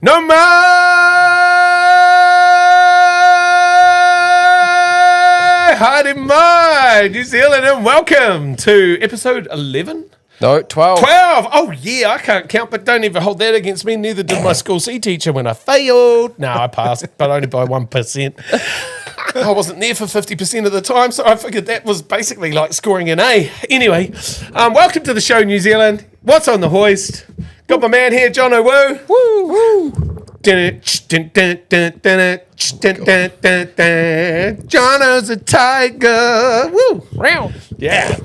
No more hiding my New Zealand, and welcome to episode 11. No, 12. 12! Oh, yeah, I can't count, but don't ever hold that against me. Neither did my school C teacher when I failed. No, I passed, but only by 1%. I wasn't there for 50% of the time, so I figured that was basically like scoring an A. Anyway, welcome to the show, New Zealand. What's on the hoist? Got my man here, John O'Woo. Woo! Woo! Jono's a tiger. Woo! Yeah.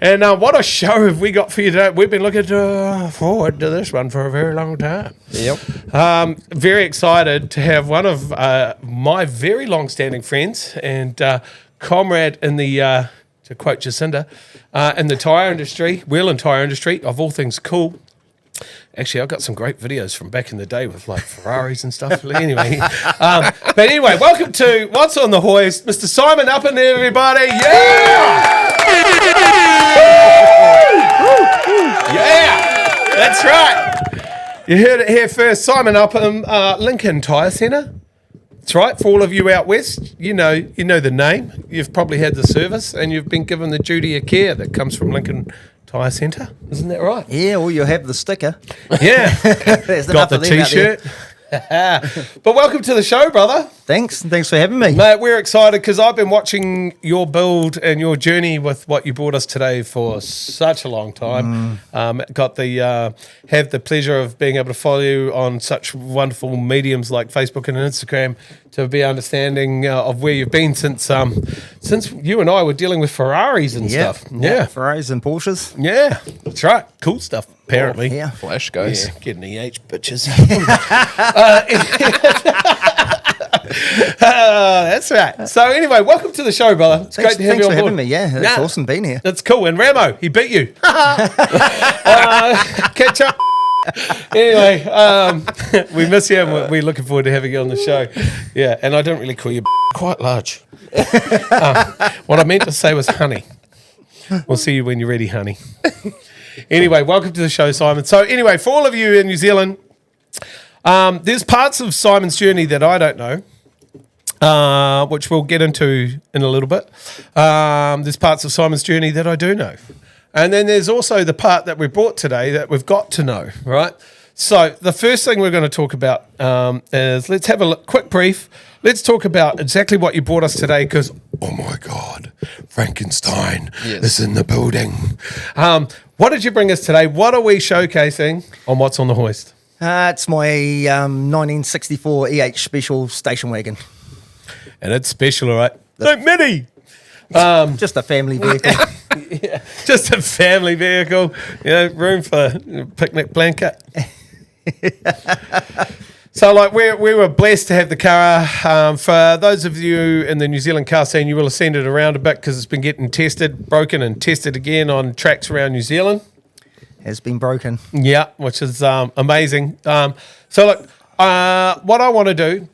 And what a show have we got for you today. We've been looking forward to this one for a very long time. Yep. Very excited to have one of my very long-standing friends and comrade in the, to quote Jacinda, in the tyre industry, wheel and tyre industry, of all things cool. Actually, I've got some great videos from back in the day with like Ferraris and stuff. Anyway, but anyway, welcome to What's on the Hoist, Mr. Simon Uphaim, everybody. Yeah! Yeah! That's right. You heard it here first. Simon Uphaim, Lincoln Tyre Centre. That's right. For all of you out west, you know the name. You've probably had the service, and you've been given the duty of care that comes from Lincoln Tyre Centre, isn't that right? Yeah, well, you have the sticker. Yeah. Got the T-shirt. But welcome to the show, brother. Thanks for having me. Mate, we're excited because I've been watching your build and your journey with what you brought us today for such a long time. Got the have the pleasure of being able to follow you on such wonderful mediums like Facebook and Instagram to be understanding of where you've been since you and I were dealing with Ferraris and stuff. Yeah, Ferraris and Porsches. Yeah, that's right. Cool stuff, apparently. Yeah. Flash guys. Yeah, getting EH bitches. That's right. So anyway, welcome to the show, brother. It's great to have you on board. Thanks for having me. Yeah, it's awesome being here. That's cool. And Ramo, he beat you. Catch up. Anyway, we miss you and we're looking forward to having you on the show. Yeah, and I don't really call you quite large. What I meant to say was honey. We'll see you when you're ready, honey. Anyway, welcome to the show, Simon. So anyway, for all of you in New Zealand, there's parts of Simon's journey that I don't know, which we'll get into in a little bit. There's parts of Simon's journey that I do know. And then there's also the part that we brought today that we've got to know, right? So the first thing we're going to talk about is let's have a quick brief. Let's talk about exactly what you brought us today because, oh my God, Frankenstein is in the building. What did you bring us today? What are we showcasing on What's on the Hoist? It's my 1964 EH Special station wagon. And it's special, all right? No, mini! Just a family vehicle. Yeah, just a family vehicle. Room for a picnic blanket. So, like, we were blessed to have the car. For those of you in the New Zealand car scene, you will have seen it around a bit because it's been getting broken and tested again on tracks around New Zealand. Has been broken. Yeah, which is amazing. So, look, what I want to do,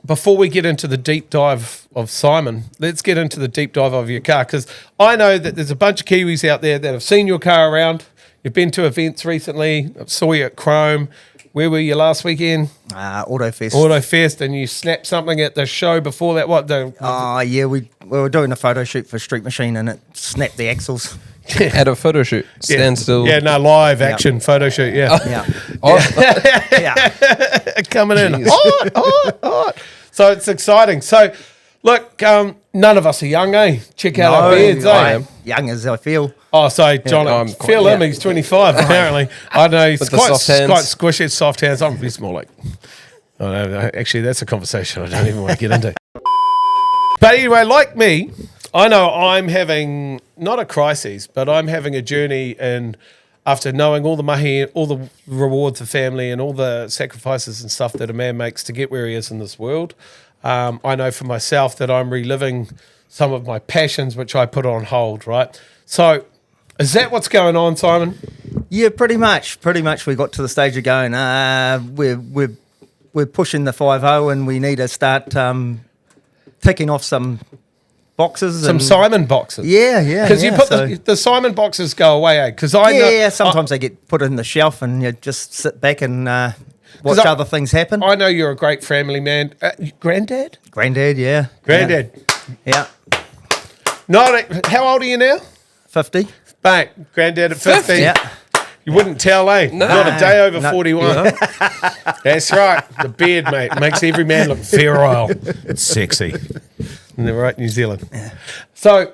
before we get into the deep dive of Simon, let's get into the deep dive of your car because I know that there's a bunch of Kiwis out there that have seen your car around. You've been to events recently. I saw you at Chrome. Where were you last weekend? Autofest, and you snapped something at the show before that. What? Yeah, we were doing a photo shoot for Street Machine and it snapped the axles. At a photo shoot. Stand still. Yeah, no, live action photo shoot, yeah. Yeah. Coming in hot. So it's exciting. So, look, none of us are young, eh? Check out our beards, eh? Young as I feel. Oh, so John, feel him. He's 25 apparently. I don't know. He's quite squishy, soft hands. I'm pretty small. Like, I don't know. Actually, that's a conversation I don't even want to get into. But anyway, like me, I know I'm having not a crisis, but I'm having a journey, and after knowing all the mahi, all the rewards of family, and all the sacrifices and stuff that a man makes to get where he is in this world, I know for myself that I'm reliving some of my passions, which I put on hold. Right, so. Is that what's going on, Simon? Yeah, pretty much. We got to the stage of going, we're pushing the 5.0 and we need to start ticking off some boxes. Some Simon boxes. Yeah. Because you put the Simon boxes go away, eh? Because I know. Yeah, sometimes they get put in the shelf and you just sit back and watch other things happen. I know you're a great family man. Granddad? Granddad, yeah. Granddad. Yeah. How old are you now? 50. Mate, granddad at 50. Yeah. You wouldn't tell, eh? No. Not a day over No. 41. That's right. The beard, mate, makes every man look virile. It's sexy. And they're right, New Zealand. So,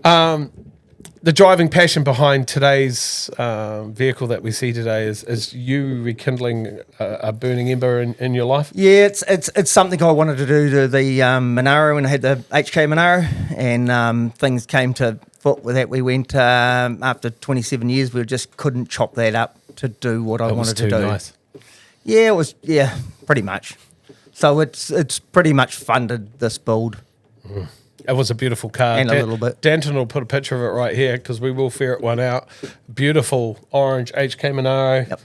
the driving passion behind today's vehicle that we see today is you rekindling a burning ember in your life? Yeah, it's something I wanted to do to the Monaro when I had the HK Monaro, and things came to foot with that. We went, after 27 years, we just couldn't chop that up to do what I wanted to do. Nice. Yeah, it was, pretty much. So it's pretty much funded this build. It was a beautiful car. And a little bit. Danton will put a picture of it right here because we will ferret one out. Beautiful orange HK Monaro. Yep.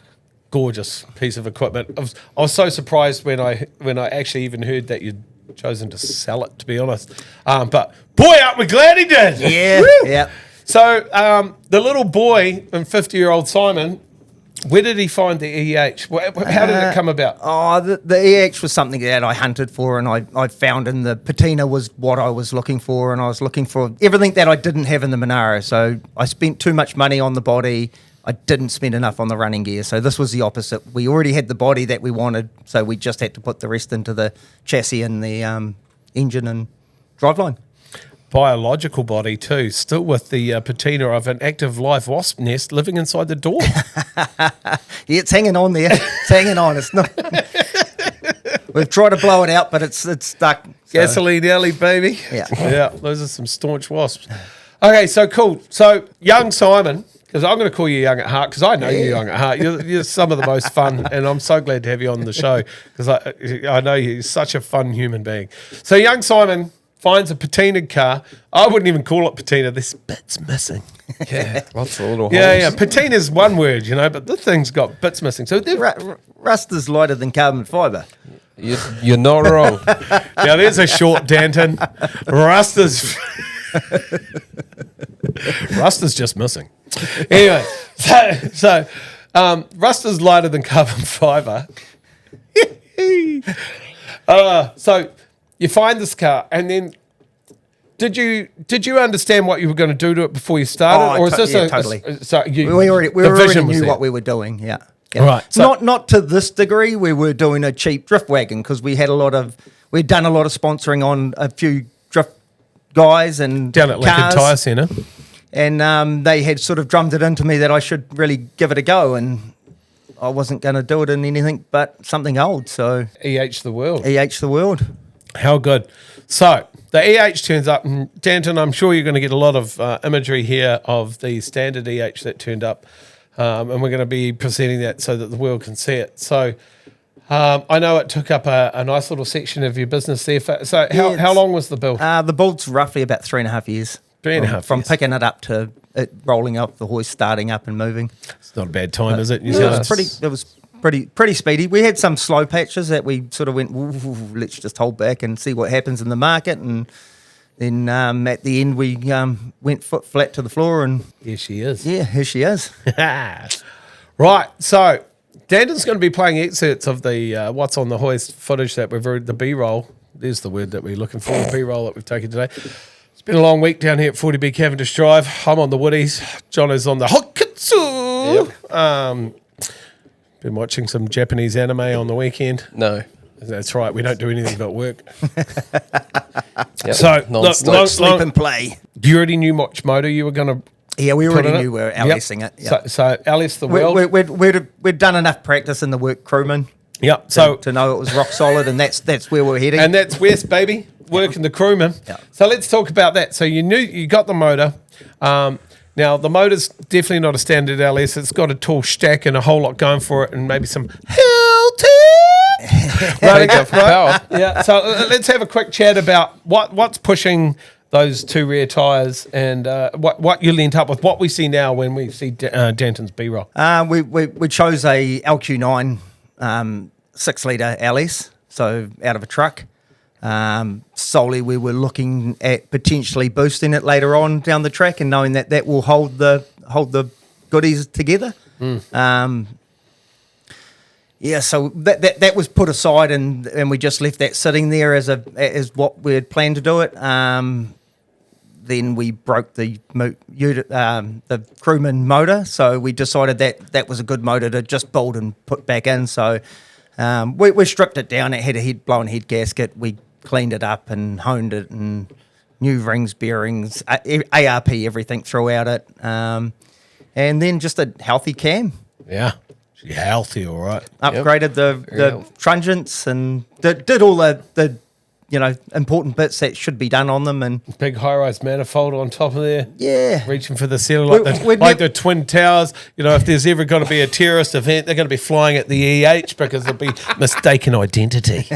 Gorgeous piece of equipment. I was so surprised when I actually even heard that you'd chosen to sell it, to be honest. But boy, aren't we glad he did. Yeah, Woo! yeah. So the little boy and 50-year-old Simon, where did he find the EH? How did it come about? Oh, the EH was something that I hunted for, and I found in the patina was what I was looking for, and I was looking for everything that I didn't have in the Monaro. So I spent too much money on the body. I didn't spend enough on the running gear. So this was the opposite. We already had the body that we wanted, so we just had to put the rest into the chassis and the engine and driveline. Biological body too, still with the patina of an active live wasp nest living inside the door. Yeah, it's hanging on there. It's hanging on. It's not. We've tried to blow it out, but it's stuck. So. Gasoline alley, baby. Yeah. Those are some staunch wasps. Okay, so cool. So young Simon, because I'm going to call you young at heart, because I know you're young at heart. You're some of the most fun, and I'm so glad to have you on the show because I know you're such a fun human being. So young Simon finds a patinaed car. I wouldn't even call it patina. There's bits missing. Yeah, lots of little holes. Yeah. Patina's one word, but the thing's got bits missing. So Rust is lighter than carbon fibre. You're not wrong. now there's a short Danton. Rust is just missing. Anyway, so rust is lighter than carbon fibre. So you find this car, and then did you understand what you were going to do to it before you started, or is this totally? We already knew what we were doing. Yeah. Right. So, not to this degree. We were doing a cheap drift wagon because we'd done a lot of sponsoring on a few drift guys and down at Lincoln Tyre Centre, and they had sort of drummed it into me that I should really give it a go, and I wasn't going to do it in anything but something old. So EH the world. EH the world. How good. So the EH turns up, and Danton, I'm sure you're going to get a lot of imagery here of the standard EH that turned up, and we're going to be presenting that so that the world can see it. So I know it took up a nice little section of your business there. So how long was the build? The build's roughly about 3.5 years. 3.5 From years. picking it up to it rolling up the hoist, starting up and moving. It's not a bad time, is it? New It Zealand? was pretty speedy. We had some slow patches that we sort of went, let's just hold back and see what happens in the market. And then at the end, we went foot flat to the floor. And Here she is. yeah, here she is. Right. So Danton's going to be playing excerpts of the What's on the Hoist footage that we've heard, the B-roll. There's the word that we're looking for, the B-roll that we've taken today. It's been a long week down here at 40B Cavendish Drive. I'm on the Woodies. John is on the Hokkatsu. Yep. Been watching some Japanese anime on the weekend. No. That's right. We don't do anything but work. Yep. So, Non-stop. Sleep and play. you already knew which motor you were going to Yeah, we already put in knew it? we were Yep. LSing it. Yep. So LS the world. We'd done enough practice in the work crewman Yep. So to know it was rock solid, and that's where we're heading. and that's West, baby, working the crewman. Yeah. So let's talk about that. So you knew you got the motor. Now the motor's definitely not a standard LS. It's got a tall stack and a whole lot going for it, and maybe some Take up for power. Yeah. So let's have a quick chat about what's pushing those two rear tyres and what you linked up with. What we see now when we see Danton's B-roll. We chose a LQ9 6-litre LS, so out of a truck. Solely we were looking at potentially boosting it later on down the track and knowing that will hold the goodies together. Yeah, so that was put aside, and we just left that sitting there as what we had planned to do it. Then we broke the crewman motor, so we decided that was a good motor to just build and put back in. So we stripped it down. It had a blown head gasket. We cleaned it up and honed it, and new rings, bearings, ARP, everything throughout it, and then just a healthy cam. Yeah. You're healthy, all right. Upgraded the trunnions and did all the important bits that should be done on them, and Big high-rise manifold on top of there. yeah, Reaching for the ceiling like the Twin Towers. If there's ever going to be a terrorist event, they're going to be flying at the EH because it'll be mistaken identity.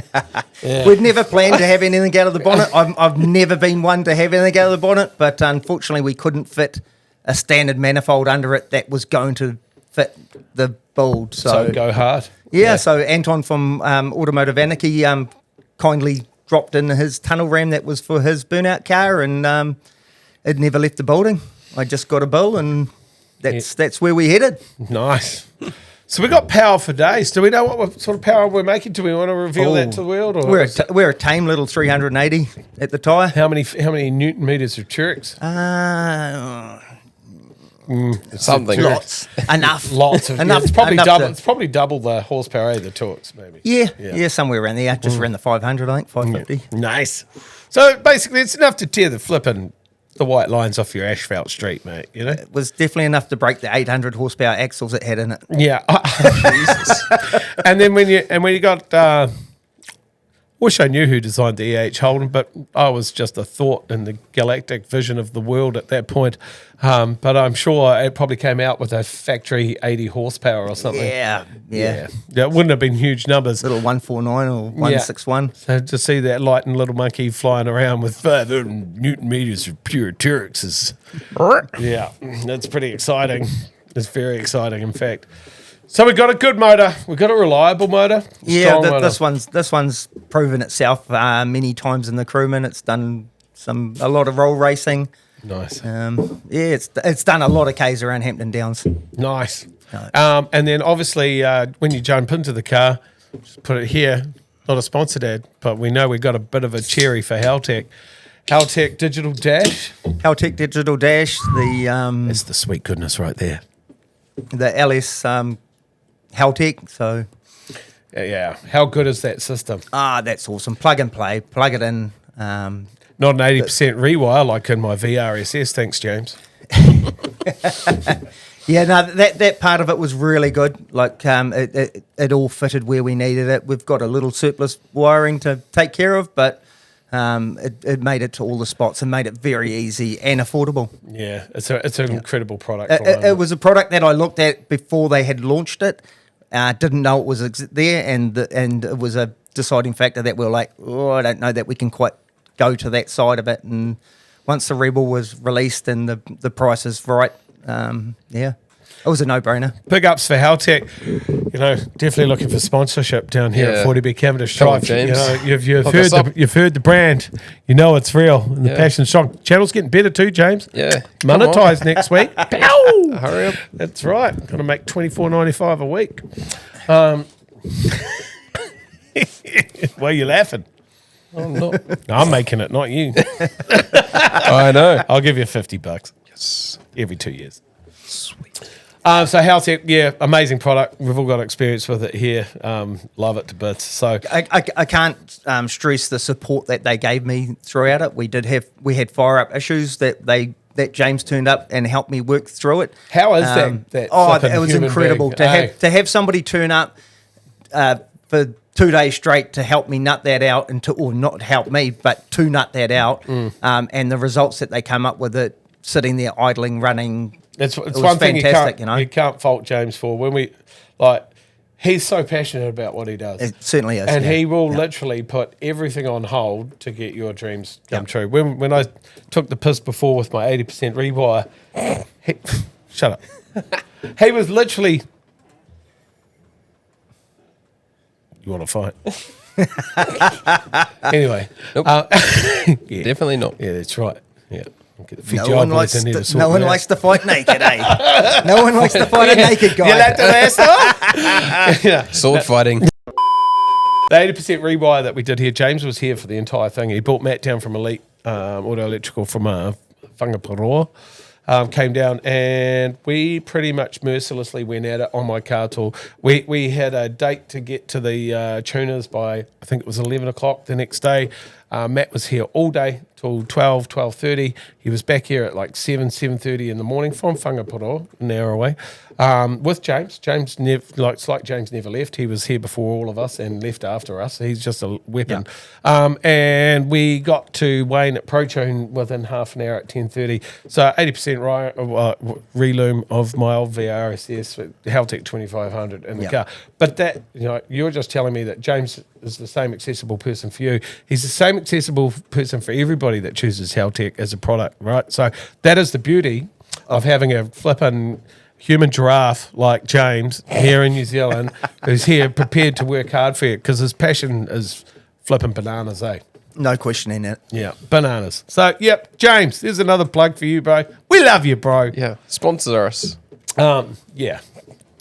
Yeah. We'd never planned to have anything out of the bonnet. I've never been one to have anything out of the bonnet, but unfortunately we couldn't fit a standard manifold under it that was going to fit the build. So go hard. Yeah, so Anton from Automotive Anarchy kindly dropped in his tunnel ram that was for his burnout car, and it never left the building. I just got a bill, and that's where we headed. Nice. So we got power for days. Do we know what sort of power we're making? Do we want to reveal that to the world? Or we're a tame little 380 at the tyre. How many newton meters of Tureks? Something. Lots. Enough. Lots of enough. It's probably enough double. to- It's probably double the horsepower of the Torques, maybe. Yeah, somewhere around there. Just around the 500, I think, 550. Nice. So basically, it's enough to tear the white lines off your asphalt street, mate. It was definitely enough to break the 800 horsepower axles it had in it. Yeah. Jesus. And then when you got, wish I knew who designed the EH Holden, but I was just a thought in the galactic vision of the world at that point. But I'm sure it probably came out with a factory 80 horsepower or something. Yeah. Yeah, it wouldn't have been huge numbers. Little 149 or 161. So to see that light and little monkey flying around with 500 newton meters of pure Tureks is, yeah, that's pretty exciting. It's very exciting, in fact. So we got a good motor. We got a reliable motor. Yeah, Strong motor. this one's proven itself many times in the crewman. It's done a lot of roll racing. Nice. It's done a lot of Ks around Hampton Downs. Nice. And then obviously when you jump into the car, just put it here. Not a sponsored ad, but we know we got a bit of a cherry for Haltech. Haltech Digital Dash. Haltech Digital Dash. It's the sweet goodness right there. The LS Haltech. So yeah. How good is that system? that's awesome. Plug and play. Plug it in. Not an 80% rewire like in my VRSS. Thanks, James. Yeah, no, that part of it was really good. Like it all fitted where we needed it. We've got a little surplus wiring to take care of, but it made it to all the spots and made it very easy and affordable. Yeah, it's an incredible product. It was a product that I looked at before they had launched it. Didn't know it was there, and it was a deciding factor that we were like, I don't know that we can quite go to that side of it. And once the Rebel was released and the price is right, it was a no-brainer. Big ups for Haltech. Definitely looking for sponsorship down here at 40B Cavendish Come on, Drive. James. You've heard the brand. You know it's real. And the passion's strong. Channel's getting better too, James. Yeah. Monetized next week. Pow! Hurry up. That's right. Got to make $24.95 a week. Why are you laughing? I'm not. No, I'm making it, not you. I know. I'll give you $50. Yes. Every 2 years. Sweet. So Haltech, amazing product. We've all got experience with it here. Love it to bits. So I can't stress the support that they gave me throughout it. We had fire up issues that James turned up and helped me work through it. how is that It was incredible to have somebody turn up for 2 days straight to help me nut that out or not help me, but to nut that out. And the results that they come up with, it sitting there idling, running. It's was one thing fantastic, you can't fault James for. When he's so passionate about what he does. It certainly is. And he will literally put everything on hold to get your dreams come true. When I took the piss before with my 80% rewire, shut up. He was literally... You want to fight? Anyway. Nope. Yeah. Definitely not. Yeah, that's right. Yeah. No one likes to fight naked, eh? No one likes to fight a naked guy. You like that, yeah. Sword fighting. The 80% rewire that we did here, James was here for the entire thing. He brought Matt down from Elite Auto Electrical from Whangaparoa. Came down and we pretty much mercilessly went at it on my car till we had a date to get to the tuners by, I think it was 11 o'clock the next day. Matt was here all day till 12:30. He was back here at like 7:30 in the morning from Whangaparoa, an hour away, with James. James James never left. He was here before all of us and left after us. He's just a weapon. Yeah. And we got to Wayne at ProTune within half an hour at 10:30. So 80% reloom of my old VRSS Haltech 2500 in the car. But that, you're just telling me that James is the same accessible person for you. He's the same accessible person for everybody that chooses Haltech as a product, right? So that is the beauty of having a flippin' human giraffe like James here in New Zealand who's here prepared to work hard for you because his passion is flipping bananas, eh? No questioning it. Yeah, bananas. So, yep, James, there's another plug for you, bro. We love you, bro. Yeah, sponsor us. Yeah,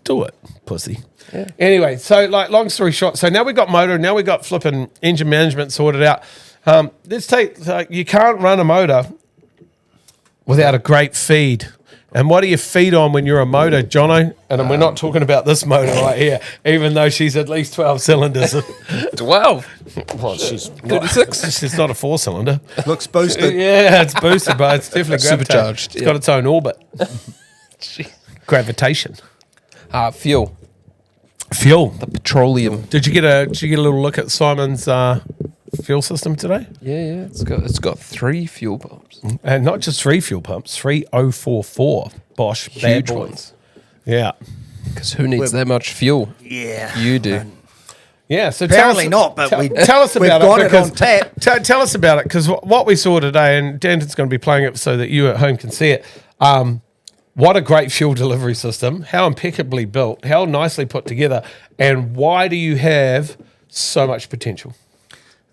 do it, pussy. Yeah. Anyway, so long story short, so now we got motor, now we got flipping engine management sorted out. Let's take, you can't run a motor without a great feed. And what do you feed on when you're a motor, Jono? And we're not talking about this motor right here, even though she's at least 12 cylinders. 12? Well, she's 36. She's not a 4-cylinder. Looks boosted. Yeah, it's boosted, but it's definitely Supercharged. It's got its own orbit. Gravitation. Fuel. Fuel. The petroleum. Did you get a little look at Simon's fuel system today? Yeah. It's got 3 fuel pumps. And not just 3 fuel pumps, 3044 Bosch bad Huge boys. ones. Yeah. Because who needs that much fuel? Yeah. You do. Yeah, so Apparently not, but tell us about we've it. got it on tap. Tell us about it, because what we saw today, and Danton's going to be playing it so that you at home can see it. What a great fuel delivery system, how impeccably built, how nicely put together, and why do you have so much potential?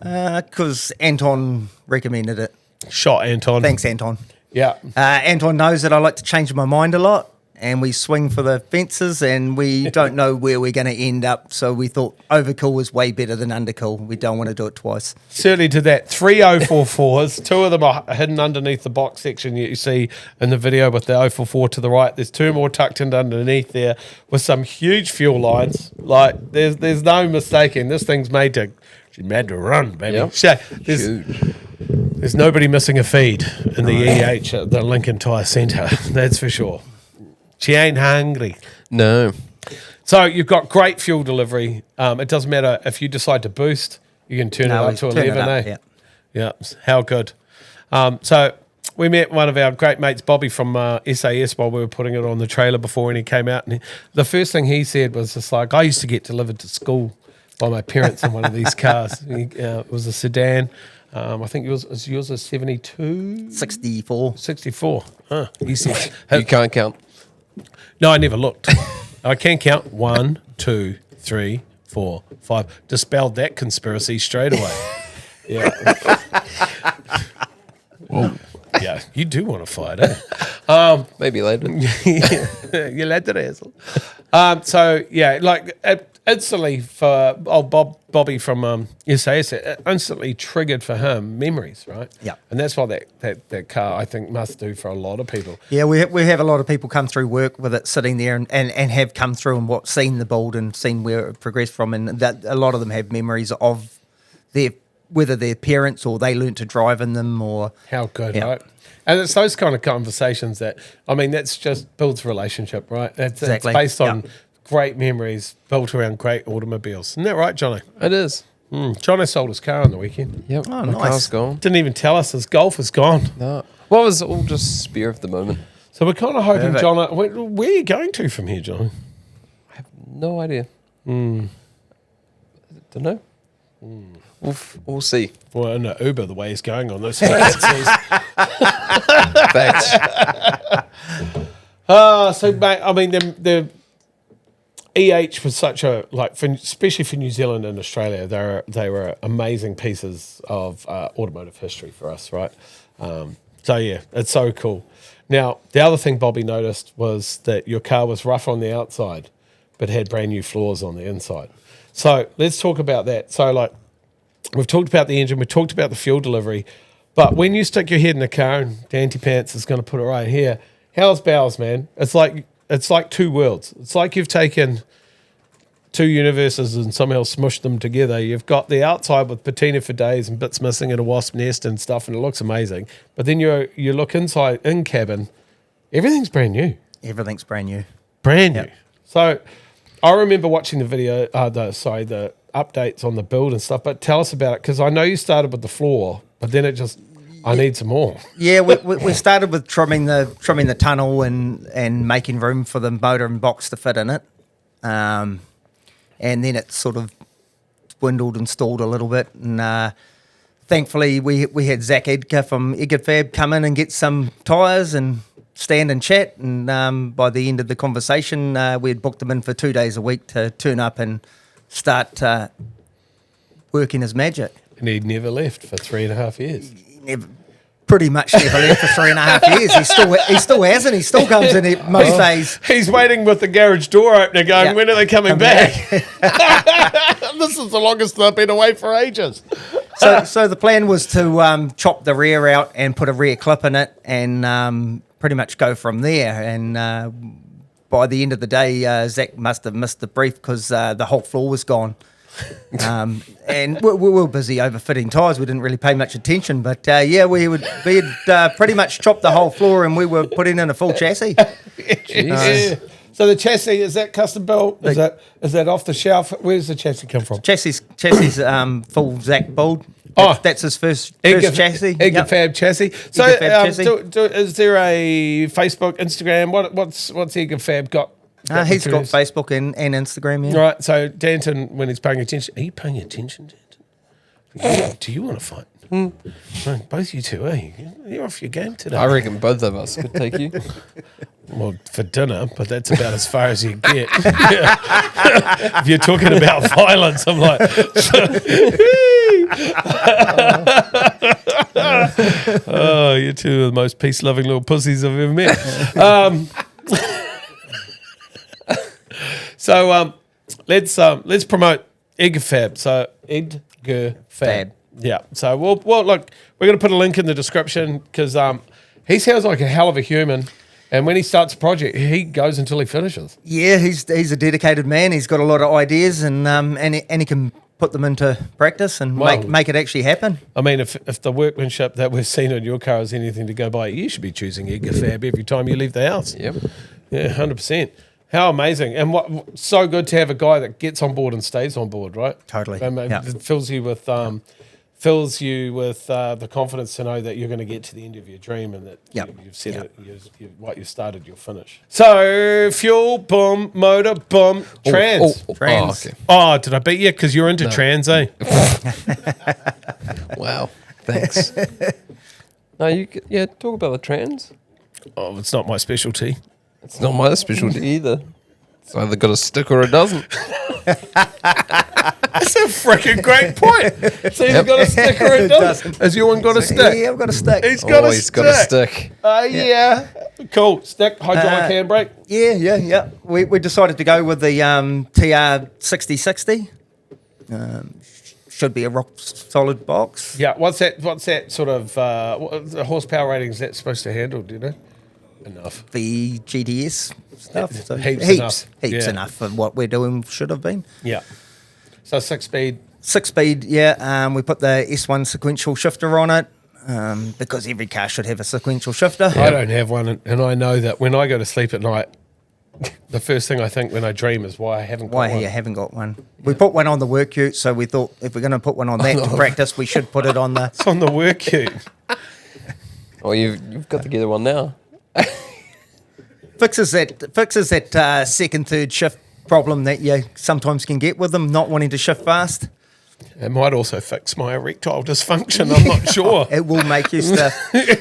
Because Anton recommended it. Shot, Anton. Thanks, Anton. Yeah. Anton knows that I like to change my mind a lot, and we swing for the fences, and we don't know where we're going to end up. So we thought overkill was way better than underkill. We don't want to do it twice. Certainly did that. 3044s. 2 of them are hidden underneath the box section you see in the video with the 044 to the right. There's 2 more tucked in underneath there with some huge fuel lines. Like, there's no mistaking. This thing's made to run, baby. Yep. So, Huge. there's nobody missing a feed in the EH at the Lincoln Tyre Centre. That's for sure. She ain't hungry. No. So you've got great fuel delivery. It doesn't matter if you decide to boost, you can turn it up to 11, eh? Yeah. How good. So we met one of our great mates, Bobby, from SAS while we were putting it on the trailer before, and he came out. And the first thing he said was just like, I used to get delivered to school by my parents in one of these cars. It was a sedan. I think yours is 72? 64. 64. He said, You can't count. no, I never looked. I can count 1, 2, 3, 4, 5. Dispelled that conspiracy straight away. Yeah. Well, yeah, you do want to fight, eh? Maybe later. You later, asshole. So, yeah, like instantly for old Bobby from SAS, it instantly triggered for him memories, right? Yeah. And that's what that car, I think, must do for a lot of people. Yeah, we have a lot of people come through work with it sitting there and have come through and seen the build and seen where it progressed from, and that a lot of them have memories of whether their parents or they learnt to drive in them or... How good, right? And it's those kind of conversations that, I mean, that's just builds relationship, right? Exactly. It's based on great memories built around great automobiles. Isn't that right, Johnny? It is. Johnny sold his car on the weekend. Yep. Oh, My nice. car's gone. Didn't even tell us his Golf is gone. No. Well, it was all just spare of the moment. So we're kind of hoping, Perfect. John, where are you going to from here, Johnny? I have no idea. Don't know. We'll see. Well, in the Uber, the way he's going on this. Facts. So, mate, I mean, the EH was such a, especially for New Zealand and Australia, they were amazing pieces of automotive history for us, right? So yeah, it's so cool. Now, the other thing Bobby noticed was that your car was rough on the outside, but had brand new floors on the inside. So let's talk about that. So like, we've talked about the engine, we've talked about the fuel delivery, but when you stick your head in the car, and Dante Pants is going to put it right here, how's bowels, man? It's like two worlds. It's like you've taken two universes and somehow smushed them together. You've got the outside with patina for days and bits missing and a wasp nest and stuff, and it looks amazing. But then you look inside, in cabin, everything's brand new. Everything's brand new. Brand new. Yep. So I remember watching the video, the updates on the build and stuff, but tell us about it, because I know you started with the floor, but then it just, I need some more. Yeah, we started with trimming the tunnel and making room for the motor and box to fit in it. And then it sort of dwindled and stalled a little bit. And thankfully, we had Zach Edgar from EdgarFab come in and get some tyres and stand and chat. And by the end of the conversation, we had booked him in for 2 days a week to turn up and start working his magic. And he'd never left for 3.5 years. Pretty much never left for 3.5 years. He still hasn't. He still comes in most days. He's waiting with the garage door opener going, Yeah. when are they coming back? This is the longest they've been away for ages. So the plan was to chop the rear out and put a rear clip in it and pretty much go from there. And by the end of the day, Zach must have missed the brief because the whole floor was gone. And we were busy overfitting tyres. We didn't really pay much attention, but we had pretty much chopped the whole floor and we were putting in a full chassis. Yeah. So the chassis, is that custom built? Is that off the shelf? Where does the chassis come from? Chassis full Zach build. Oh. That's his first chassis. EdgarFab chassis. So EdgarFab chassis. Is there a Facebook, Instagram? What's EdgarFab got? He's got Facebook and Instagram, yeah. Right, so Danton, when he's paying attention, are you paying attention, Danton? Do you want to fight? No, both you two, eh? You're off your game today. I reckon both of us could take you. Well, for dinner, but that's about as far as you get. If you're talking about violence, I'm like... Oh, you're two of the most peace-loving little pussies I've ever met. So let's promote EdgarFab. So EdgarFab. Yeah. So we'll look. We're going to put a link in the description because he sounds like a hell of a human, and when he starts a project, he goes until he finishes. Yeah, he's a dedicated man. He's got a lot of ideas, and he can put them into practice and make it actually happen. I mean, if the workmanship that we've seen on your car is anything to go by, you should be choosing EdgarFab every time you leave the house. Yep. Yeah, 100%. How amazing. And what so good to have a guy that gets on board and stays on board, right? Totally. It fills you with the confidence to know that you're going to get to the end of your dream and that you've said it, what you've started, you'll finish. So, fuel, boom, motor, boom, trans. Trans. Okay. Oh, did I beat you? Because you're into trans, eh? Wow. Thanks. No, talk about the trans. Oh, it's not my specialty. It's not my specialty either. It's either got a stick or it doesn't. That's a freaking great point. So he's got a stick or it doesn't. Has your one got a stick? Yeah, I've got a stick. He's got a He's stick. got a stick. Yeah. Cool. Stick, hydraulic handbrake. Yeah. We decided to go with the TR 6060. Should be a rock solid box. Yeah. What's that sort of what the horsepower rating is that supposed to handle? Do you know? Enough. The GDS stuff. So Heaps enough for what we're doing should have been. Yeah. So 6-speed. 6-speed, yeah. We put the S1 sequential shifter on it because every car should have a sequential shifter. I don't have one, and I know that when I go to sleep at night, the first thing I think when I dream is why I haven't got one. Why you haven't got one. We put one on the work ute, so we thought if we're going to put one on that to practice, we should put it on the... It's on the work ute. Oh, you've got to get one now. Fixes that second, third shift problem that you sometimes can get with them, not wanting to shift fast. It might also fix my erectile dysfunction, I'm not sure. It will make you stuff. That's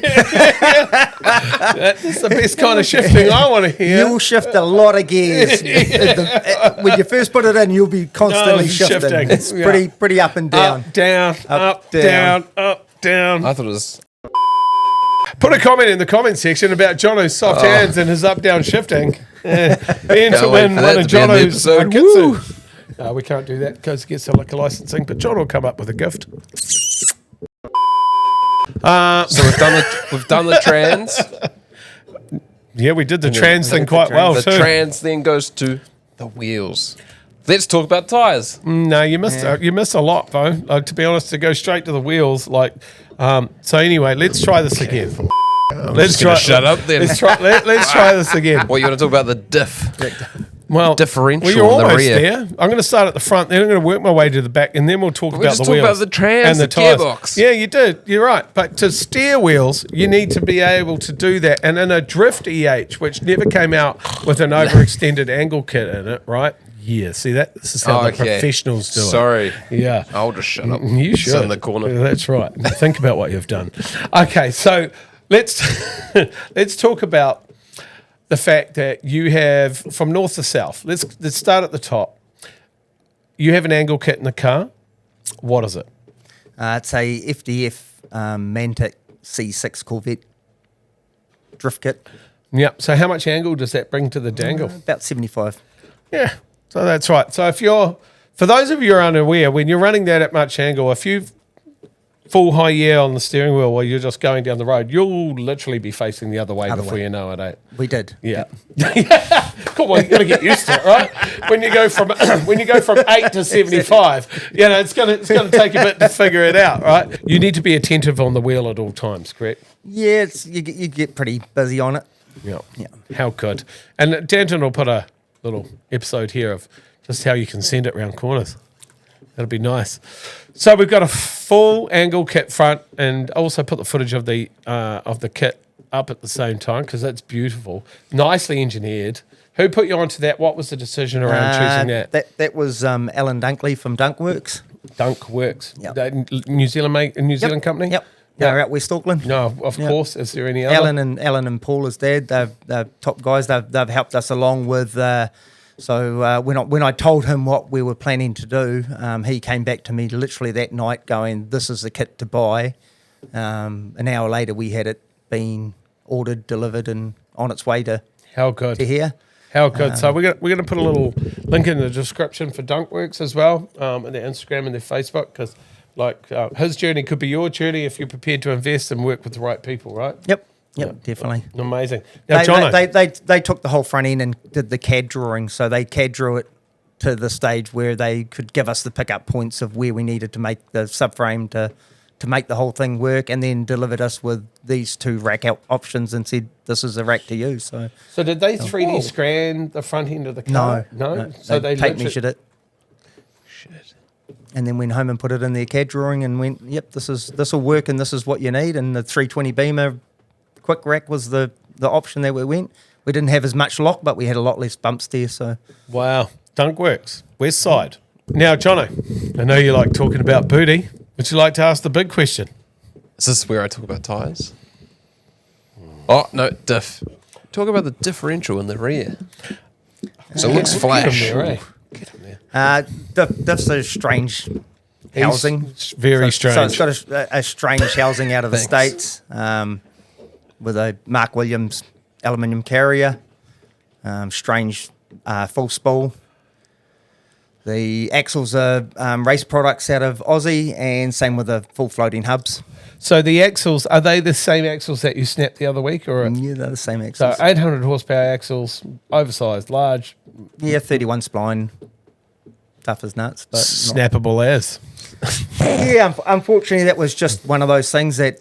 the best kind of shifting I want to hear. You'll shift a lot of gears. When you first put it in, you'll be constantly shifting. It's pretty up and down. Up, down, up, down, up, down. I thought it was... Put a comment in the comment section about Jono's soft hands and his up-down shifting. Ian to wait win for one that of to be in the Jono's episode. kitsu. No, we can't do that because it gets the liquor licensing, but John will come up with a gift. So we've done the trans. Yeah, we did the trans thing quite well The too. trans then goes to the wheels. Let's talk about tyres. No, you missed a lot though. To be honest, to go straight to the wheels, so anyway, let's try this again. Let's try. Shut up then. Let's try this again. What, you want to talk about the diff? Well, differential you're in the almost rear. there. I'm going to start at the front, then I'm going to work my way to the back, and then we'll talk about just the talk wheels. about the trans, the tyres. gearbox. Yeah, you did. You're right. But to steer wheels, you need to be able to do that. And in a drift EH, which never came out with an overextended angle kit in it, right? Yeah, see that? This is how the professionals do it. Sorry. Yeah. I'll just shut up. You should. Sit in the corner. That's right. Think about what you've done. Okay, so let's talk about the fact that you have from north to south. Let's start at the top. You have an angle kit in the car. What is it? It's a FDF Mantic C6 Corvette drift kit. Yep. So how much angle does that bring to the dangle? About 75. Yeah. So that's right. So for those of you who are unaware, when you're running that at much angle, if you full high gear on the steering wheel while you're just going down the road, you'll literally be facing the other way before you know it, eh? We did. Yeah. Come on, you got to get used to it, right? When you go from 8 to 75, it's going to take a bit to figure it out, right? You need to be attentive on the wheel at all times, correct? Yeah, you get pretty busy on it. Yeah. Yeah. How good. And Danton will put a little episode here of just how you can send it round corners. That'll be nice. So we've got a full angle kit front, and also put the footage of the kit up at the same time because that's beautiful, nicely engineered. Who put you onto that? What was the decision around choosing that? That was Alan Dunkley from Dunkworknz. Dunkworknz, Yep. That New Zealand company. Yep. They're out West Auckland. No, of course. Is there any other? Alan and Paul, his dad, they're top guys. They've helped us along with. So when I told him what we were planning to do, he came back to me literally that night, going, "This is the kit to buy." An hour later, we had it being ordered, delivered, and on its way to here. How good. So we're going to put a little link in the description for Dunkworknz as well, and their Instagram and their Facebook, because his journey could be your journey if you're prepared to invest and work with the right people, right? Yep, definitely. Amazing. Now, Jono, they took the whole front end and did the CAD drawing, so they CAD drew it to the stage where they could give us the pickup points of where we needed to make the subframe to make the whole thing work, and then delivered us with these two rack options and said, "This is a rack to use." So did they 3D scan the front end of the car? No. So they tape measured it. Shit. And then went home and put it in their CAD drawing and went, "Yep, this will work, and this is what you need." And the 320 Beamer quick rack was the option that we went. We didn't have as much lock, but we had a lot less bumps there. So wow, Dunkworknz, West Side. Now, Jono, I know you like talking about booty. Would you like to ask the big question? Is this where I talk about tyres? Oh, no, diff. Talk about the differential in the rear. So it looks flash. Get him there. Diff's a strange housing. It's very strange. So it's got a strange housing out of the States with a Mark Williams aluminium carrier, strange full spool. The axles are race products out of Aussie, and same with the full floating hubs. So the axles, are they the same axles that you snapped the other week? Or Yeah, they're the same so axles. 800 horsepower axles, oversized, large, Yeah, 31 spline, tough as nuts. But snappable as. yeah, unfortunately, that was just one of those things that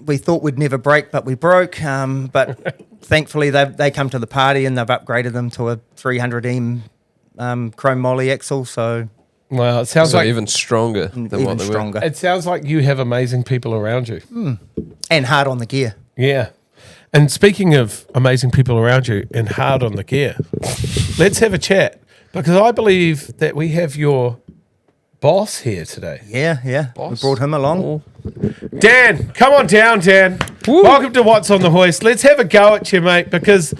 we thought would never break, but we broke. But thankfully, they come to the party and they've upgraded them to a 300M chrome moly axle. So Well, it sounds like even stronger than even what they stronger. It sounds like you have amazing people around you. And hard on the gear. Yeah. And speaking of amazing people around you and hard on the gear, let's have a chat, because I believe that we have your boss here today. Yeah. We brought him along. Dan, come on down, Dan. Woo. Welcome to What's on the Hoist. Let's have a go at you, mate, because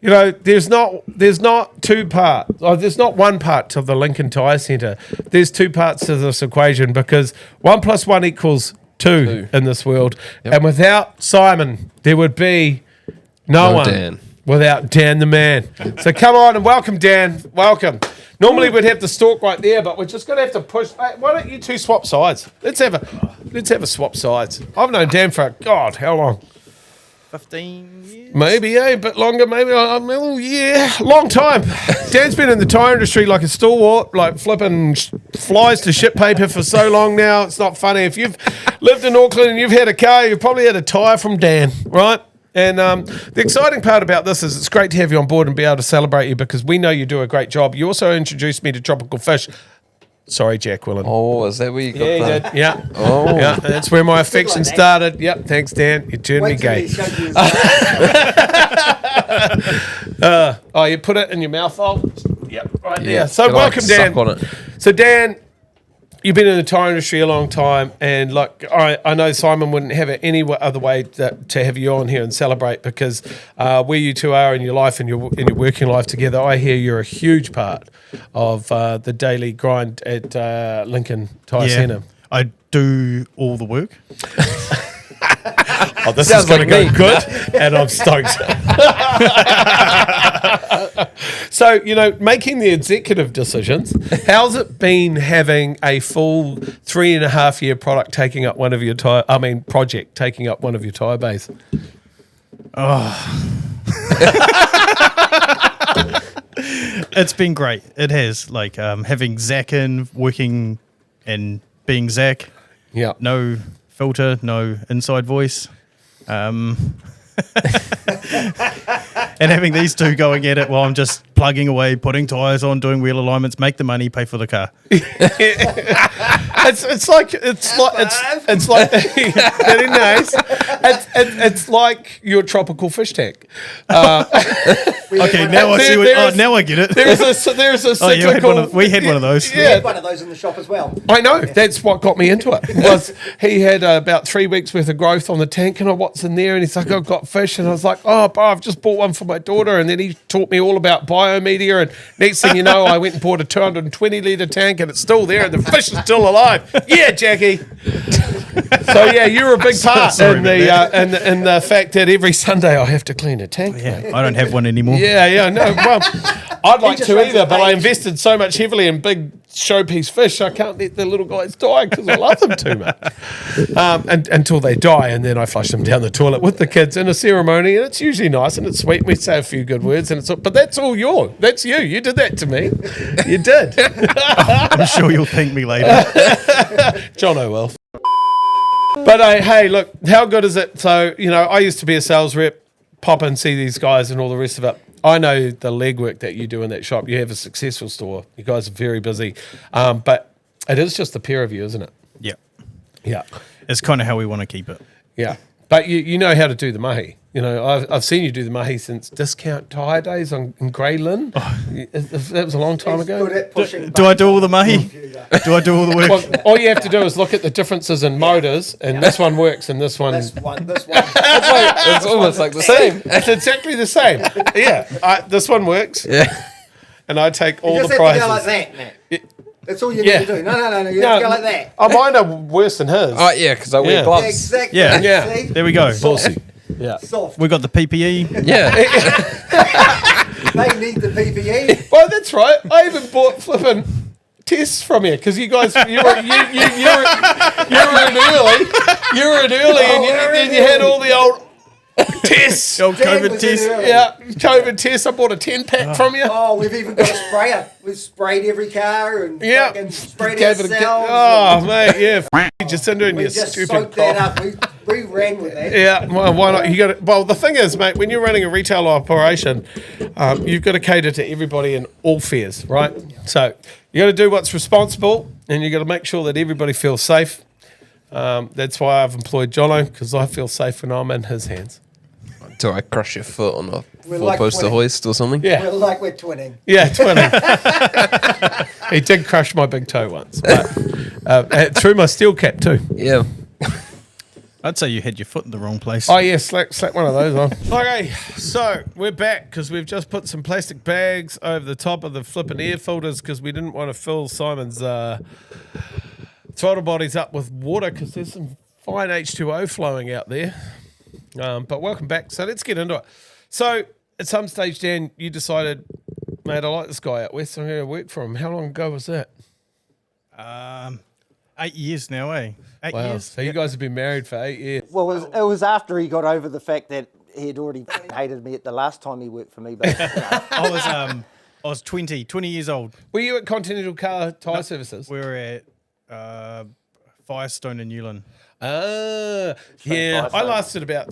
there's not two parts. There's not one part to the Lincoln Tyre Centre. There's two parts to this equation, because 1 + 1 = Two in this world. Yep. And without Simon, there would be no one. Dan. Without Dan the man. So come on and welcome Dan. Welcome. Normally we'd have the stalk right there, but we're just going to have to push. Hey, why don't you two swap sides? Let's have a swap sides. I've known Dan for, God, how long? 15 years. Maybe a bit longer, maybe. Long time. Dan's been in the tyre industry like a stalwart, like flipping flies to ship paper for so long now. It's not funny. If you've lived in Auckland and you've had a car, you've probably had a tyre from Dan, right? And the exciting part about this is it's great to have you on board and be able to celebrate you because we know you do a great job. You also introduced me to tropical fish. Sorry, Jack Willen. Oh, is that where you got Yeah, the... you did. Yeah. Oh. Yeah, that's where my affection started. Yep, thanks, Dan. You turned me gay. Oh, you put it in your mouth hole? Yep, right there. Yeah. So Gotta, welcome, like, Dan. suck on it. So, Dan, you've been in the tyre industry a long time, and like I know Simon wouldn't have it any other way to have you on here and celebrate because where you two are in your life and your working life together, I hear you're a huge part of the daily grind at Lincoln Tyre Centre. I do all the work. Oh, this Sounds is going to like go me. good, and I'm stoked. So, making the executive decisions, how's it been having a full 3.5 year project taking up one of your tyre bays? It's been great. It has. Like having Zach in, working and being Zach. Yeah. No filter, no inside voice. And having these two going at it while I'm just plugging away, putting tyres on, doing wheel alignments, make the money, pay for the car. It's like very nice. It's like your tropical fish tank. Okay, now I see what. Now I get it. There's a cyclical. We had one of those. We had one of those in the shop as well. I know. That's what got me into it. Was he had about 3 weeks worth of growth on the tank, and what's in there? And he's like, I've got fish, and I was like, oh, bro, I've just bought one for my daughter. And then he taught me all about biomedia, and next thing you know, I went and bought a 220 litre tank, and it's still there, and the fish is still alive. Yeah, Jackie. So yeah, you're a big part in the fact that every Sunday I have to clean a tank. Yeah, mate. I don't have one anymore. Yeah, no. Well, I'd like just to runs either, a but I page. invested so much heavily in big showpiece fish, I can't let the little guys die because I love them too much. Until they die, and then I flush them down the toilet with the kids in a ceremony, and it's usually nice and it's sweet. We say a few good words, and but that's all yours. That's you. You did that to me. You did. I'm sure you'll thank me later. John O'Well. But hey, look, how good is it? So, I used to be a sales rep, pop and see these guys and all the rest of it. I know the legwork that you do in that shop. You have a successful store. You guys are very busy. But it is just the pair of you, isn't it? Yeah, Yeah. it's kind of how we want to keep it. Yeah. But you know how to do the mahi. I've seen you do the mahi since Discount Tyre Days in Grey Lynn. That was a long time ago. Do I do all the mahi? Do I do all the work? Well, all you have to do is look at the differences in motors, and this one works, and this one... This one. It's almost like the same. It's exactly the same. Yeah. This one works. Yeah. And I take all You the just prizes. have to go like that, Matt. That's all you Yeah. need to do. No. You have to go like that. Oh, mine are worse than his. Oh, yeah, because I wear Yeah. gloves. Exactly. Yeah. Yeah. See? There we go. Saucy. Yeah. Soft. We got the PPE. Yeah. They need the PPE. Well, that's right. I even bought flipping tests from you because you guys, you were in early, and you had all the old tests. The old Dan COVID was in test. early. Yeah, COVID tests. I bought a 10-pack from you. Oh, we've even got a sprayer. We've sprayed every car and Yeah. fucking sprayed Gave it a ourselves. Oh, mate, yeah. Jacinda and We your just stupid soaked that cough. up. We ran with that. Yeah, well, why not? You got to, well, the thing is, mate, when you're running a retail operation, you've got to cater to everybody in all fares, right? So you got to do what's responsible, and you got to make sure that everybody feels safe. That's why I've employed Jono, because I feel safe when I'm in his hands. Do I crush your foot on a We're like four-poster winning. hoist or something? Yeah, We're twinning. yeah, 20. He did crush my big toe once, but through my steel cap too. Yeah. I'd say you had your foot in the wrong place. Oh yeah, slap one of those on. Okay, so we're back because we've just put some plastic bags over the top of the flipping air filters because we didn't want to fill Simon's throttle bodies up with water because there's some fine H2O flowing out there. But welcome back. So let's get into it. So at some stage, Dan, you decided, mate, I like this guy out west. I'm going to work for him. How long ago was that? 8 years now, eh? 8 Wow. years. So you guys have been married for 8 years. Well, it was after he got over the fact that he had already hated me at the last time he worked for me. But I was 20 years old. Were you at Continental Car Tyre Services? We were at Firestone in Newland. Yeah. Firestone. I lasted about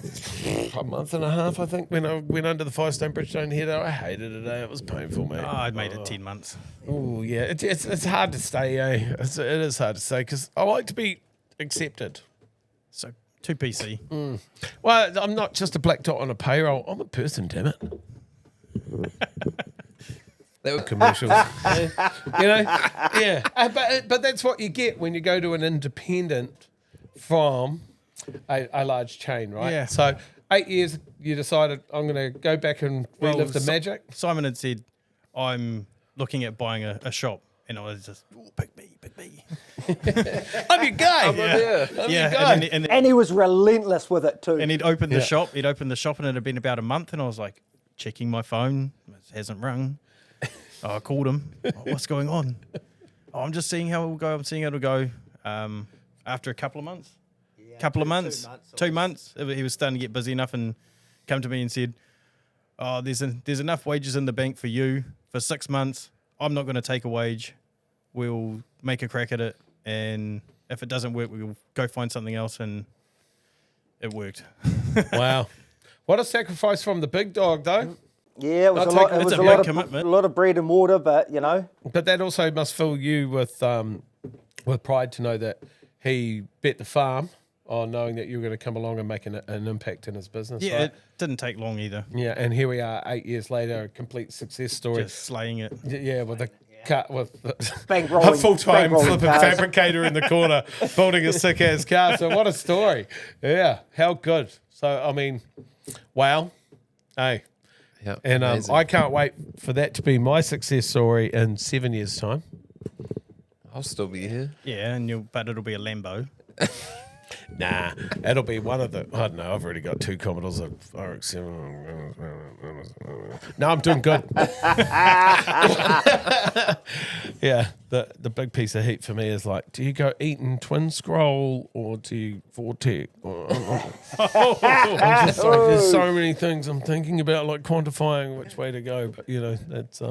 a month and a half, I think, when I went under the Firestone Bridge down here. I hated it. It was painful, mate. Oh, I made it 10 months. Oh, yeah. It's hard to stay, eh? It is hard to stay because I like to be accepted. So 2 PC. Well, I'm not just a black dot on a payroll. I'm a person, damn it. They were commercials. Yeah. You know? Yeah. But that's what you get when you go to an independent from a large chain, right? Yeah. So 8 years, you decided, I'm going to go back and relive the magic. Simon had said, I'm looking at buying a shop. And I was just, pick me. I'm your guy. I'm Yeah. your guy. and he was relentless with it too. And he'd opened Yeah. the shop. He'd opened the shop and it had been about a month. And I was like, checking my phone. It hasn't rung. I called him. What's going on? I'm just seeing how it'll go. I'm seeing how it'll go. After a couple of months. Two months. He was starting to get busy enough and come to me and said, oh, there's enough wages in the bank for you for 6 months. I'm not going to take a wage. We'll make a crack at it. And if it doesn't work, we'll go find something else. And it worked. Wow. What a sacrifice from the big dog, though. yeah, it was I'll a take lot. it. It It's was a a big lot of commitment. a lot of bread and water, but you know, But that also must fill you with pride to know that he bet the farm on knowing that you were going to come along and make an impact in his business. Yeah, right? it didn't take long either. Yeah, and here we are 8 years later, a complete success story. Just slaying it. Yeah, with a cut with Bank a rolling- full-time bank rolling flipping cars. fabricator in the corner building a sick-ass car. So what a story. Yeah, how good. So, I mean, wow. Hey. Yeah, And amazing. I can't wait for that to be my success story in 7 years' time. I'll still be here. Yeah, but it'll be a Lambo. Nah, it'll be one of the. I don't know. I've already got 2 Commodores of RX-7. No, I'm doing good. Yeah, the big piece of heat for me is like, do you go Eaton twin scroll or do you Vortec? I'm just like, there's so many things I'm thinking about, like quantifying which way to go. But you know, it's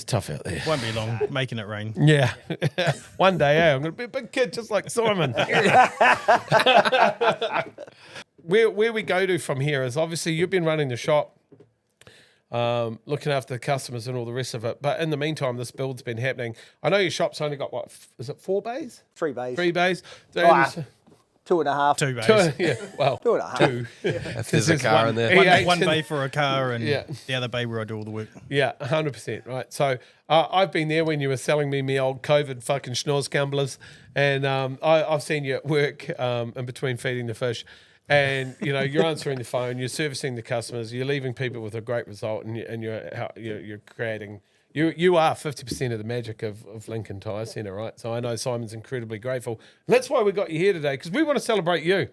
tough out there. Won't be long, making it rain. Yeah. One day, I'm going to be a big kid just like Simon. Where we go to from here is obviously you've been running the shop, looking after the customers and all the rest of it. But in the meantime, this build's been happening. I know your shop's only got, what, is it 4 bays? 3 bays, 3 bays? Ah, 2.5. 2 bays. Yeah, well, 2.5. 2. If there's a car in there. One bay for a car and Yeah. the other bay where I do all the work. Yeah, 100%, right. So I've been there when you were selling me old COVID fucking schnoz gamblers, and I've seen you at work in between feeding the fish, and you know you're answering the phone, you're servicing the customers, you're leaving people with a great result, and you're creating. You are 50% of the magic of Lincoln Tyre Centre, right? So I know Simon's incredibly grateful. And that's why we got you here today, because we want to celebrate you.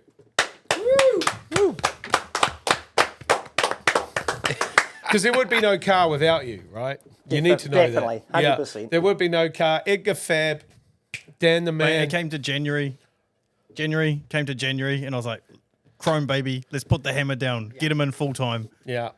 Because there would be no car without you, right? You need to know Definitely, that. 100%. Yeah, there would be no car. EdgarFab, Dan the man. It came to January, and I was like, Chrome, baby, let's put the hammer down. Get him in full time. Yeah.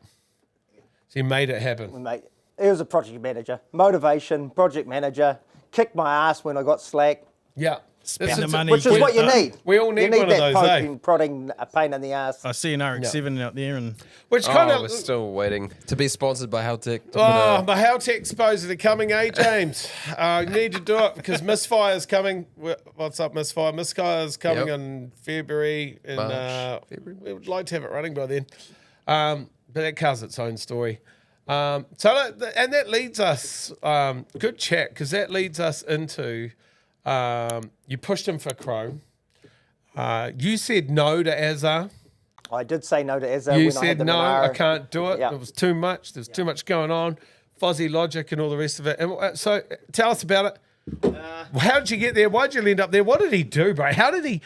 So you made it happen. Mate, he was a project manager, motivation, project manager. Kicked my ass when I got slack, Yeah. Spend This the is- money. which is what you need. We all need you need one of that those, eh? poking, prodding, a pain in the ass. I see an RX-7 out there, and Which kind Oh, we're of. still waiting to be sponsored by Haltech. Oh, but how tech supposedly coming, eh, James? You need to do it because Misfire's coming. What's up, Misfire? Misfire's coming Yep. in February, and March, February. we would like to have it running by then. But that car's its own story. And that leads us, good chat, because that leads us into, you pushed him for Chrome. You said no to Azar. I did say no to Ezra You when I had said the no, I Monaro. can't do it. Yeah. It was too much. There's too much going on. Fuzzy logic and all the rest of it. And so tell us about it. How did you get there? Why did you end up there? What did he do, bro? How did he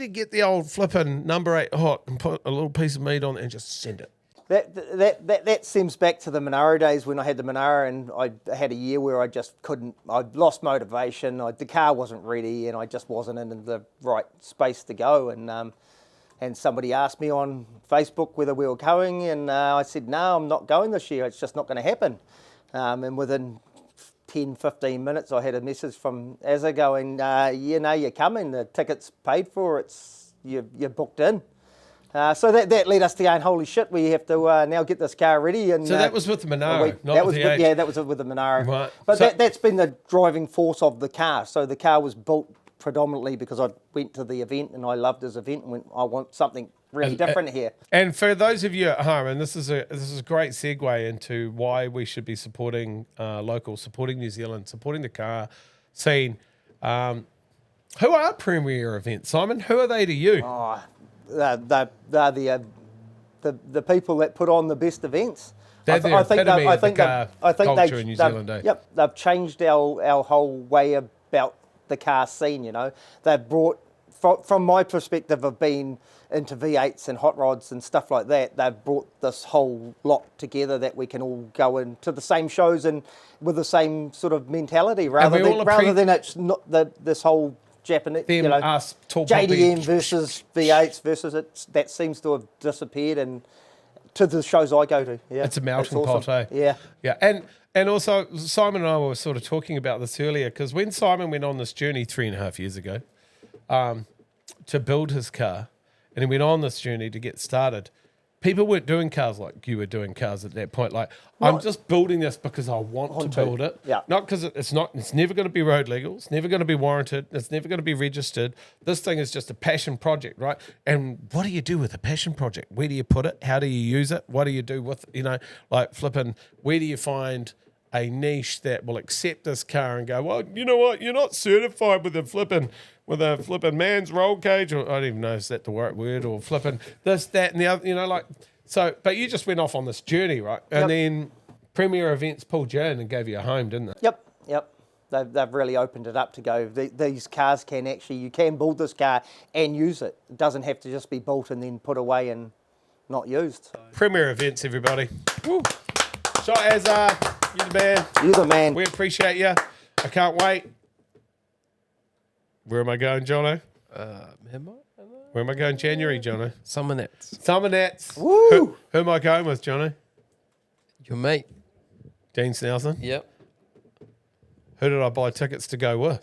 get the old flipping number 8 hot and put a little piece of meat on it and just send it? That stems back to the Monaro days when I had the Monaro, and I had a year where I just couldn't. I'd lost motivation. The car wasn't ready, and I just wasn't in the right space to go. And somebody asked me on Facebook whether we were going, and I said, no, I'm not going this year. It's just not going to happen. And within 10, 15 minutes, I had a message from Azza going, you're coming. The ticket's paid for. You're booked in. So that led us to going, holy shit, we have to now get this car ready. And so that was with the Monaro, not with the EH. Yeah, that was with the Monaro. Right. But So- that's been the driving force of the car. So the car was built predominantly because I went to the event and I loved his event and went, I want something really different here. And for those of you at home, and this is a great segue into why we should be supporting local, supporting New Zealand, supporting the car scene. Who are Premier events, Simon? Who are they to you? They're the people that put on the best events. They're the epitome of the car culture in New Zealand, eh? Yep, they've changed our whole way about the car scene. They've brought, from my perspective of being into V8s and hot rods and stuff like that, they've brought this whole lot together that we can all go into the same shows and with the same sort of mentality, rather than it's not this whole Japanese, us, tall JDM poppy. versus V8s versus that seems to have disappeared, and to the shows I go to, yeah, It's a melting awesome. pot, eh? Yeah. And also, Simon and I were sort of talking about this earlier, because when Simon went on this journey 3.5 years ago to build his car, and he went on this journey to get started, people weren't doing cars like you were doing cars at that point. Like, I'm just building this because I want to build it. Yeah. Not because it's never going to be road legal. It's never going to be warranted. It's never going to be registered. This thing is just a passion project, right? And what do you do with a passion project? Where do you put it? How do you use it? What do you do with, like flipping, where do you find a niche that will accept this car and go, well, you know what? You're not certified with a flipping man's roll cage, or I don't even know is that the right word, or flipping this, that, and the other, so. But you just went off on this journey, right? And then Premier Events pulled you in and gave you a home, didn't they? Yep. They've really opened it up to go. These cars you can build this car and use it. It doesn't have to just be built and then put away and not used. Premier Events, everybody. Woo. So as you're the man. You're the man. We appreciate you. I can't wait. Where am I going, Jono? Where am I going January, Jono? Summer-nats. Woo! Who am I going with, Jono? Your mate. Dean Snelson? Yep. Who did I buy tickets to go with?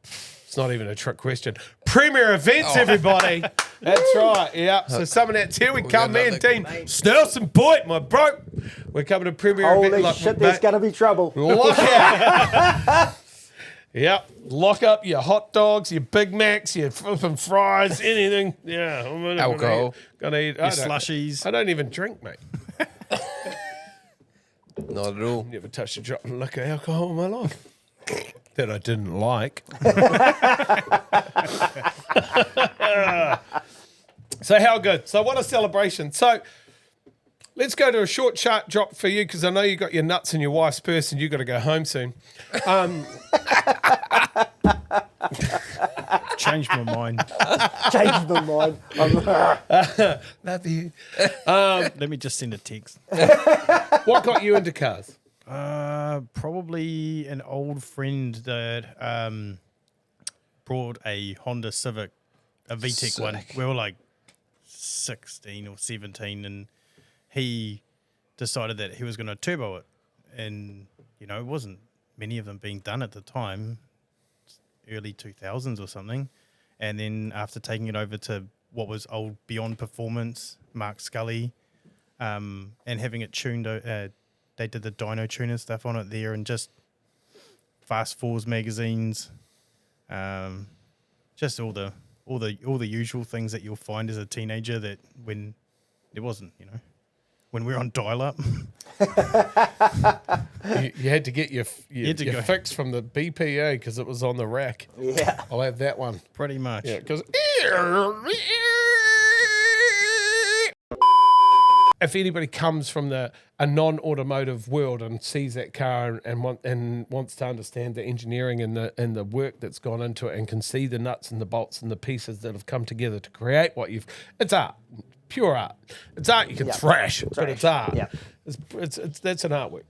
It's not even a trick question. Premier Events, everybody. That's right. Yeah. So Summer-nats, here we come, me and Dean Snelson, boy, my bro. We're coming to Premier Holy Events. shit, there's going to be trouble. Lock out. Yep. Lock up your hot dogs, your Big Macs, your flipping fries, anything. Yeah. Alcohol. Gonna eat. Your slushies. I don't even drink, mate. Not at all. Never touched a drop of liquor alcohol in my life. That I didn't like. So how good? So what a celebration. So let's go to a short chart drop for you, because I know you got your nuts in your wife's purse and you got to go home soon. Changed my mind. Changed my mind. Love you. Let me just send a text. What got you into cars? Probably an old friend that brought a Honda Civic, a VTEC one. We were like 16 or 17, and he decided that he was going to turbo it. And, it wasn't many of them being done at the time, early 2000s or something. And then after taking it over to what was old Beyond Performance, Mark Scully, and having it tuned, they did the dyno tuner stuff on it there, and just Fast Fours magazines, just all the usual things that you'll find as a teenager that when there wasn't, when we were on dial-up. You had to get your fix from the BPA because it was on the rack. Yeah. I'll have that one. Pretty much. if anybody comes from a non-automotive world and sees that car and wants to understand the engineering and the work that's gone into it and can see the nuts and the bolts and the pieces that have come together to create it's art, pure art. It's art you can thrash, but it's art. Yeah. That's an artwork.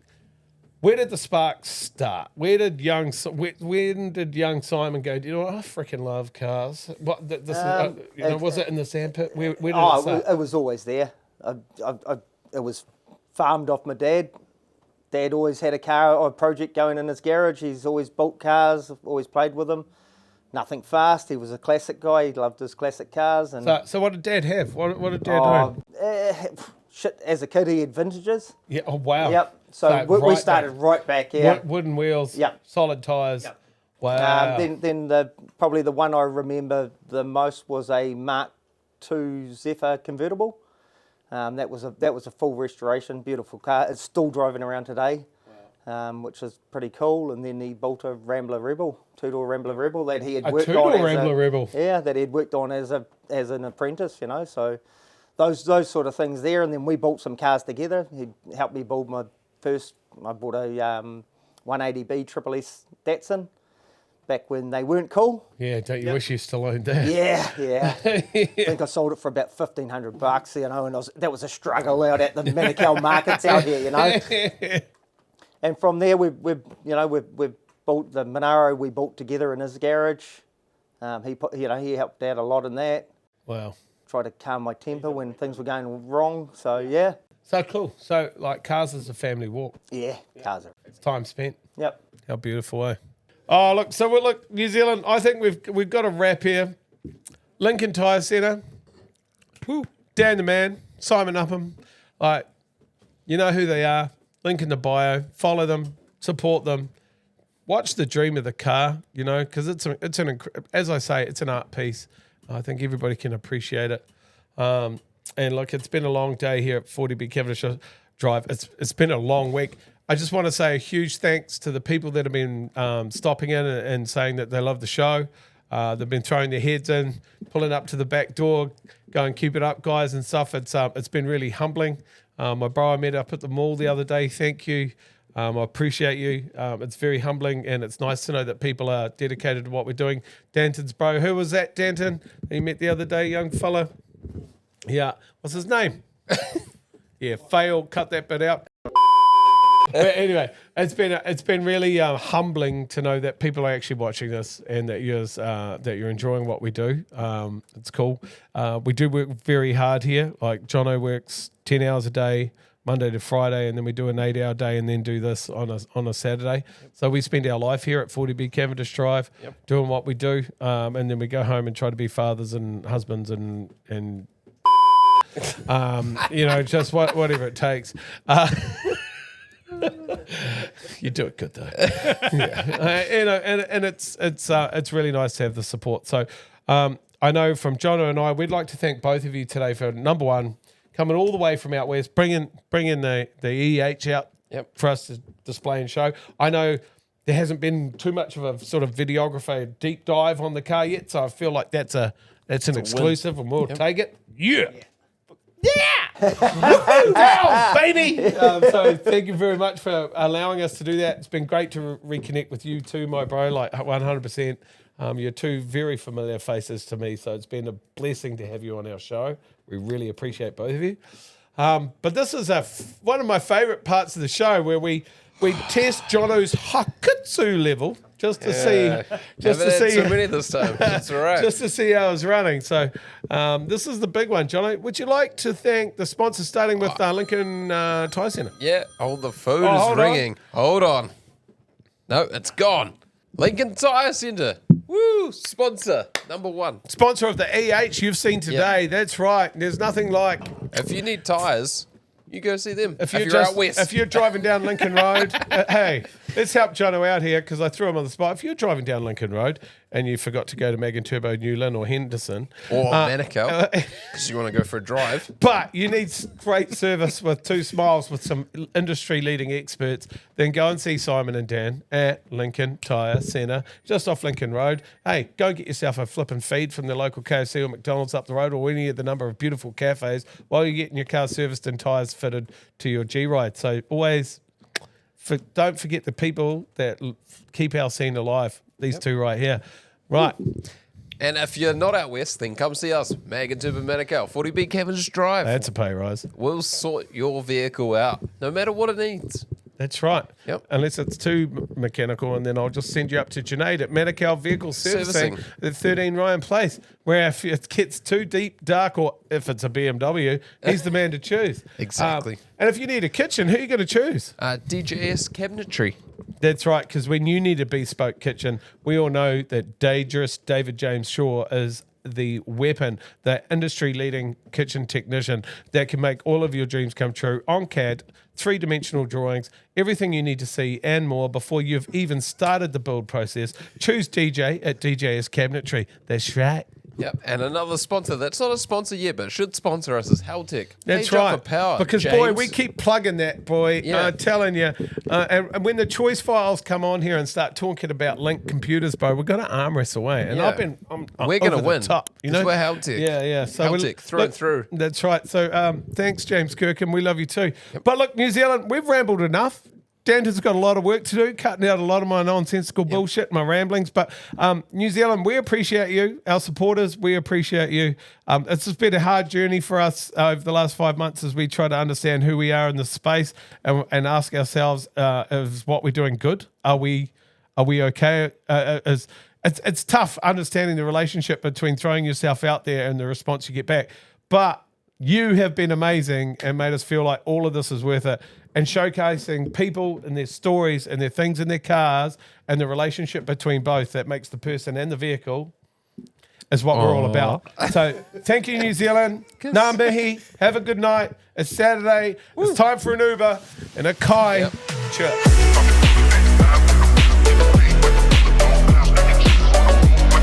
Where did the spark start? When did young Simon go, you know what, I freaking love cars? What, was it in the sandpit? Where did it start? It was always there. It was farmed off my dad. Dad always had a car or a project going in his garage. He's always built cars, always played with them. Nothing fast. He was a classic guy. He loved his classic cars. And So what did Dad have? What did Dad own? As a kid, he had vintages. Yeah. Oh wow. Yep. So we started right back. Yeah. Wooden wheels. Yep. Solid tires. Yep. Wow. Then probably the one I remember the most was a Mark II Zephyr convertible. That was a full restoration, beautiful car. It's still driving around today, which is pretty cool. And then he built a Rambler Rebel, two-door Rambler Rebel that he had worked on. A two-door Rambler Rebel. Yeah, that he'd worked on as an apprentice, you know. So those sort of things there. And then we built some cars together. He helped me build my first. I bought a 180B Triple S Datsun back when they weren't cool. Yeah, don't you wish you still owned that? Yeah. I think I sold it for about $1,500, you know, and that was a struggle out at the Manukau markets out here, you know. And from there, we've built the Monaro. We built together in his garage. He helped out a lot in that. Wow. Tried to calm my temper when things were going wrong. So yeah. So cool. So like cars is a family walk. Yeah, cars are. It's time spent. Yep. How beautiful, eh? Oh, look, New Zealand, I think we've got a wrap here. Lincoln Tyre Centre. Woo. Dan the man, Simon Uphaim. Like, you know who they are. Link in the bio. Follow them. Support them. Watch the dream of the car, you know, because as I say, it's an art piece. I think everybody can appreciate it. And look, it's been a long day here at 40B Cavendish Drive. It's been a long week. I just want to say a huge thanks to the people that have been stopping in and saying that they love the show. They've been throwing their heads in, pulling up to the back door, going, keep it up, guys, and stuff. It's been really humbling. My bro I met up at the mall the other day. Thank you. I appreciate you. It's very humbling, and it's nice to know that people are dedicated to what we're doing. Danton's bro. Who was that, Danton, that you met the other day, young fella? Yeah. What's his name? Yeah, fail. Cut that bit out. But anyway, it's been really humbling to know that people are actually watching this and that you're enjoying what we do. It's cool. We do work very hard here. Like Jono works 10 hours a day, Monday to Friday, and then we do an 8-hour day and then do this on a Saturday. So we spend our life here at 40B Cavendish Drive doing what we do, and then we go home and try to be fathers and husbands and just whatever it takes. You do it good though. And it's really nice to have the support. So I know from Jono and I, we'd like to thank both of you today for number one, coming all the way from out west, bringing the EH out for us to display and show. I know there hasn't been too much of a sort of videographer deep dive on the car yet, so I feel like that's an exclusive, and we'll take it. Yeah. Down, baby. So thank you very much for allowing us to do that. It's been great to reconnect with you too, my bro, like 100%. You're two very familiar faces to me, so it's been a blessing to have you on our show. We really appreciate both of you. But this is one of my favourite parts of the show where we test Jono's Hakutsu level just to see so many this time. That's all right. Just to see how it's running. So this is the big one, Jono. Would you like to thank the sponsor, starting with Lincoln Tyre Centre? Yeah. Oh, the phone is ringing. Hold on. No, it's gone. Lincoln Tyre Centre. Woo! Sponsor number one. Sponsor of the EH you've seen today. That's right. There's nothing like. If you need tyres, you go see them. If you're out west. If you're driving down Lincoln Road, hey, let's help Jono out here because I threw him on the spot. If you're driving down Lincoln Road and you forgot to go to Megan Turbo Newlyn or Henderson Or Manukau, because you want to go for a drive. but you need great service with 2 smiles with some industry-leading experts, then go and see Simon and Dan at Lincoln Tyre Centre, just off Lincoln Road. Hey, go get yourself a flip and feed from the local KFC or McDonald's up the road or any of the number of beautiful cafes while you're getting your car serviced and tyres fitted to your G-Ride. So always don't forget the people that keep our scene alive, these two right here. Right. And if you're not out west, then come see us. Mag and Turbo Manukau, 40B Cavendish Drive. That's a pay rise. We'll sort your vehicle out, no matter what it needs. That's right. Yep. Unless it's too mechanical, and then I'll just send you up to Junaid at Manukau Vehicle Servicing at 13 Ryan Place, where if it gets too deep, dark, or if it's a BMW, he's the man to choose. Exactly. And if you need a kitchen, who are you going to choose? DJS Cabinetry. That's right, because when you need a bespoke kitchen, we all know that dangerous David James Shaw is the weapon, the industry-leading kitchen technician that can make all of your dreams come true on CAD, 3-dimensional drawings, everything you need to see and more before you've even started the build process. Choose DJ at DJS Cabinetry. That's right. Yep, and another sponsor that's not a sponsor yet, but should sponsor us is Heltec. That's Page up right. for power, because, James. boy, we keep plugging that, boy. Yeah. I'm telling you. And when the choice files come on here and start talking about Link computers, bro, we're going to arm wrestle away. And Yeah. I'm We're going to over the win. top, you 'cause know? we're Heltec. Yeah. So Heltec, through and through. That's right. So thanks, James Kirkham. We love you too. But look, New Zealand, we've rambled enough. Danton's got a lot of work to do, cutting out a lot of my nonsensical bullshit, my ramblings. But New Zealand, we appreciate you. Our supporters, we appreciate you. It's just been a hard journey for us over the last 5 months as we try to understand who we are in this space and ask ourselves, is what we're doing good? Are we okay? It's tough understanding the relationship between throwing yourself out there and the response you get back. But you have been amazing and made us feel like all of this is worth it. And showcasing people and their stories and their things in their cars and the relationship between both that makes the person and the vehicle is what we're all about. So thank you, New Zealand. Nambihi, have a good night. It's Saturday. It's time for an Uber and a Kai. Cheers.